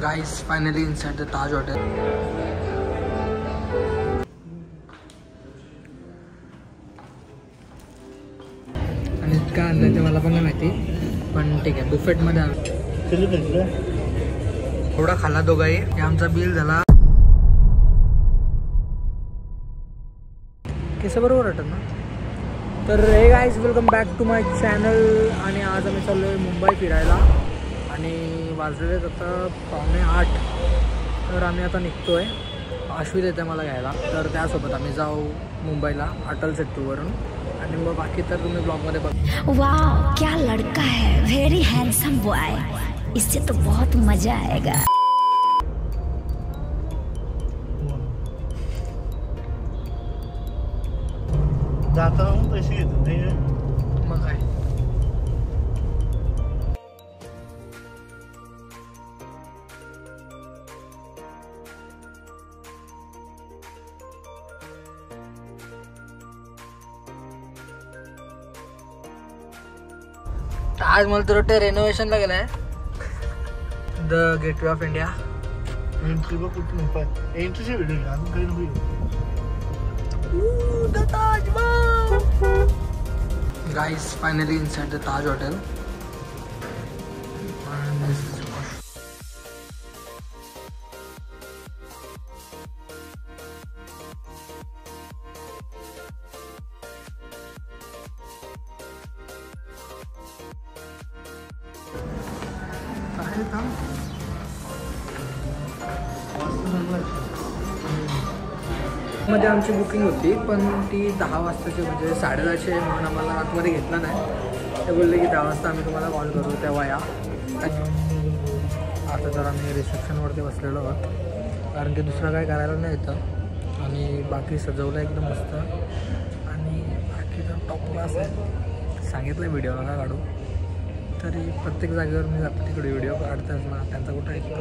Guys, finally inside the Taj Hotel. आणि काय आणलं ते मला पण नाही माहिती, पण ठीक आहे. बुफेटमध्ये आलो, थोडा खाल्ला दोघाही. हे आमचा बिल झाला केस बरोबर वाटत ना. तर hey guys, welcome back to my channel. आणि आज आम्ही चाललो आहे मुंबई फिरायला आणि वाजलेले आता 7:45. तर आम्ही आता निघतो आहे. अश्वित येते मला घ्यायला, तर त्यासोबत आम्ही जाऊ मुंबईला अटल सेतूवरून. आणि मग बाकी तर तुम्ही ब्लॉगमध्ये बघा. वाह, क्या लड़का है, वेरी हैंडसम बॉय, इससे तो बहुत मजा आएगा. जाताना पैसे घेतो ते मग काय. आज मला तर वाटतं रेनोव्हेशनला गेलाय the gateway of India. Entry बघ कुठून पण एंट्रीचे व्हिडिओ अजून काही नको. The Taj Mahal. Guys, finally inside the Taj Hotel. And this is मध्ये आमची बुकिंग होती, पण ती 10 वाजताची, म्हणजे 10:30 म्हणून आम्हाला आतमध्ये घेतला नाही. ते बोलले की 10 वाजता आम्ही तुम्हाला कॉल करू, तेव्हा या. आता जर आम्ही रिसेप्शनवरती बसलेलो आहोत, कारण की दुसरं काय करायला नाही येतं. आणि बाकी सजवलं एकदम मस्त. आणि बाकी तर टॉप क्लास आहे. सांगितलं व्हिडिओ नका काढू, तरी प्रत्येक जागेवर मी जातो तिकडे व्हिडिओ काढताच ना. त्यांचा कुठं ऐकतो.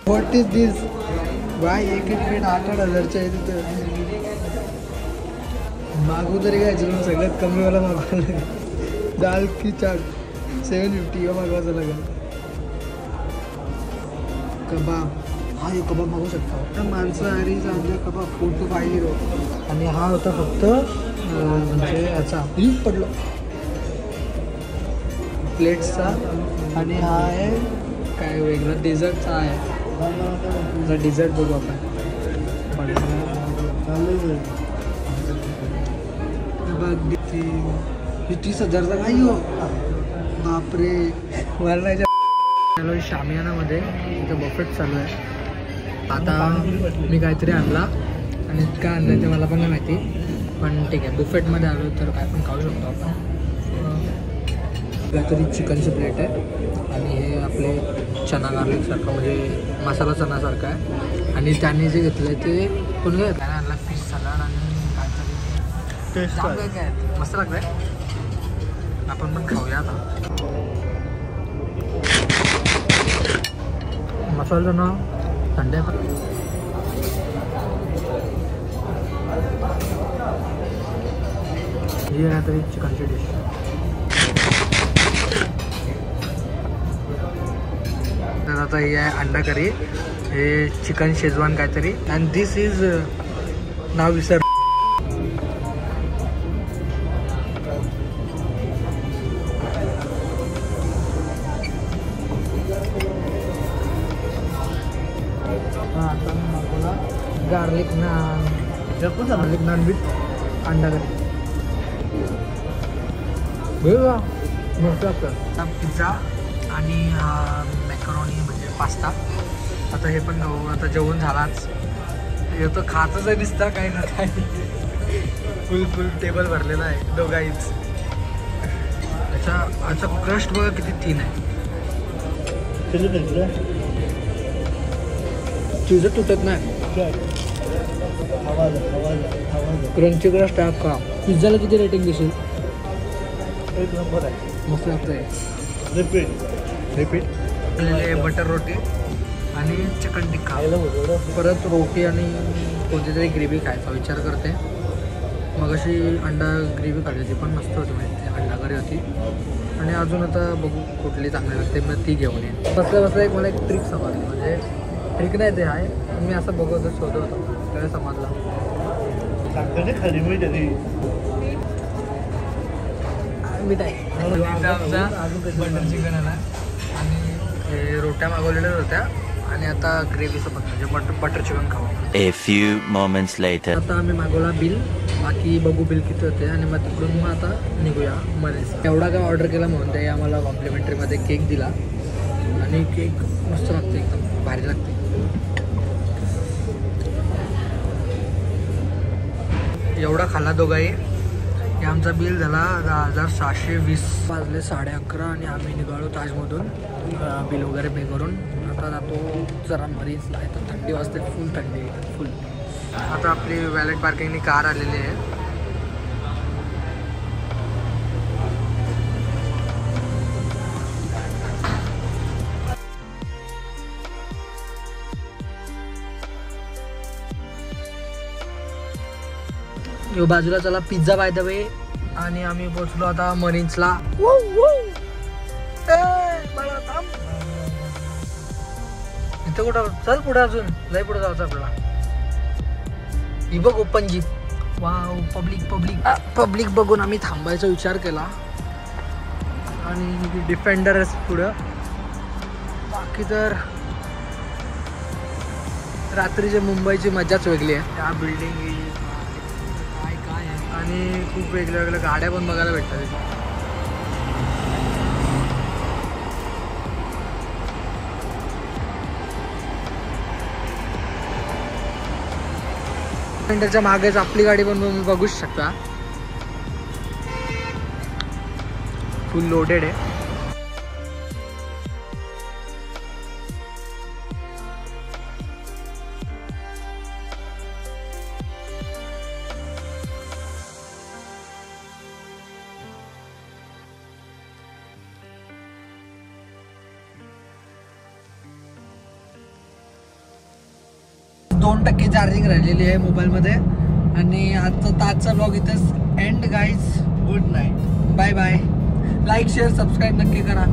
What is this by. एक प्लेट 8,000ची आहे. तिथं मागू तरी काय जेवण सगळ्यात कमीवाला मागवायला लागेल. दाल की चाट 750 मागवायचं लागेल. कबाब, हा हे कबाब मागू शकता. मांसाहारी चांगला कबाब 4 to 5 euro. आणि हा होता फक्त म्हणजे याचा पडलो प्लेट्सचा. आणि हा आहे काय वेगळा डेझर्टचा आहे. डिझर्ट बघू आपण. 30,000चा काय हो, बापरे. वरणाच्या चालू आहे शामियानामध्ये. इथं बफेट चालू आहे. आता मी काहीतरी आणला आणि काय आणलं ते मला पण नाही माहिती, पण ठीक आहे. बुफेटमध्ये आलो तर काय पण खाऊ शकतो आपण. काहीतरी चिकनची प्लेट आहे आणि हे आपले चना गार्लिकसारखं, म्हणजे मसाला चनासारखं आहे. आणि त्यांनी जे घेतलं आहे ते कोण काय त्याने आणला फिश सलाड आणि काहीतरी काय मस्त लागतं आहे. आपण पण खाऊया आता. मसाला ना थंड आहे. ही काहीतरी चिकनची डिश. तर आता ही आहे अंडा करी, हे चिकन शेजवान काहीतरी. अँड दिस इज नाव विसर. Garlic naan, garlic naan with anda curry. मस्त लागतं. पिझ्झा आणि मॅकरोनी म्हणजे पास्ता. आता हे पण आता जेवण झालाच. हे तर खातच आहे दिसता काही ना काही. फुल टेबल भरलेला आहे दोघाईच. याचा क्रस्ट बघा किती थिन आहे. तुझं तुटत नाही. क्रंची क्रस्ट टाक का. पिझ्झाला किती रेटिंग देशील? एक नंबर आहे. मस्त लागतंय. रिपीट बटर रोटी आणि चिकन टिक्का. परत रोटी आणि कोणती तरी ग्रेव्ही खायचा विचार करते. मग अशी अंडा ग्रेव्ही खाल्ली होती पण मस्त होती माहिती. अंडा करी होती. आणि अजून आता बघू कुठली चांगली लागते मग ती घेऊन येईन. बसल्या बसल्या एक मला एक ट्रिक समजली. म्हणजे ट्रिक नाही ते आहे पण मी असं बघत शोधत होतो त्याला समजला. खाली मी तरी मिठाई बटर चिकन आला आणि रोट्या मागवलेल्याच होत्या आणि आता ग्रेव्हीसोबत म्हणजे बटर चिकन खाऊ. A few moments later. आता आम्ही मागवला बिल. बाकी बघू बिल किती होते आणि मग तिकडून मग आता निघूया मनीस. एवढा काय ऑर्डर केला म्हणून ते आम्हाला कॉम्प्लिमेंटरीमध्ये केक दिला आणि केक मस्त लागते एकदम भारी लागते. एवढा खाल्ला दोघाही. हे आमचा बिल झाला 10,620. वाजले 11:30 आणि आम्ही निघालो ताजमधून बिल वगैरे पे करून. आता जातो जरा मरीजला. तर थंडी वाजते फुल थंडी फुल. आता आपली वॅलेट पार्किंगनी कार आलेली आहे. यो बाजूला चला पिझ्झा बाय द वे. आणि आम्ही पोचलो आता मरीन्सला. इथं कुठं चल पुढे अजून लय पुढे जायचं आपल्याला. ही बघ ओपन जीप. वाव पब्लिक बघून आम्ही थांबायचा विचार केला आणि डिफेंडर पुढं. बाकी तर रात्रीची मुंबईची मजाच वेगळी आहे. त्या बिल्डिंग काय आहे आणि खूप वेगळ्या गाड्या पण बघायला भेटतात. त्याच्या मागेच आपली गाडी पण तुम्ही बघूच शकता. फुल लोडेड आहे. दोन 2% चार्जिंग राहिलेली आहे मोबाईलमध्ये. आणि आजचा ब्लॉग इथेच end guys. Good night. Bye bye. Like share subscribe नक्की करा.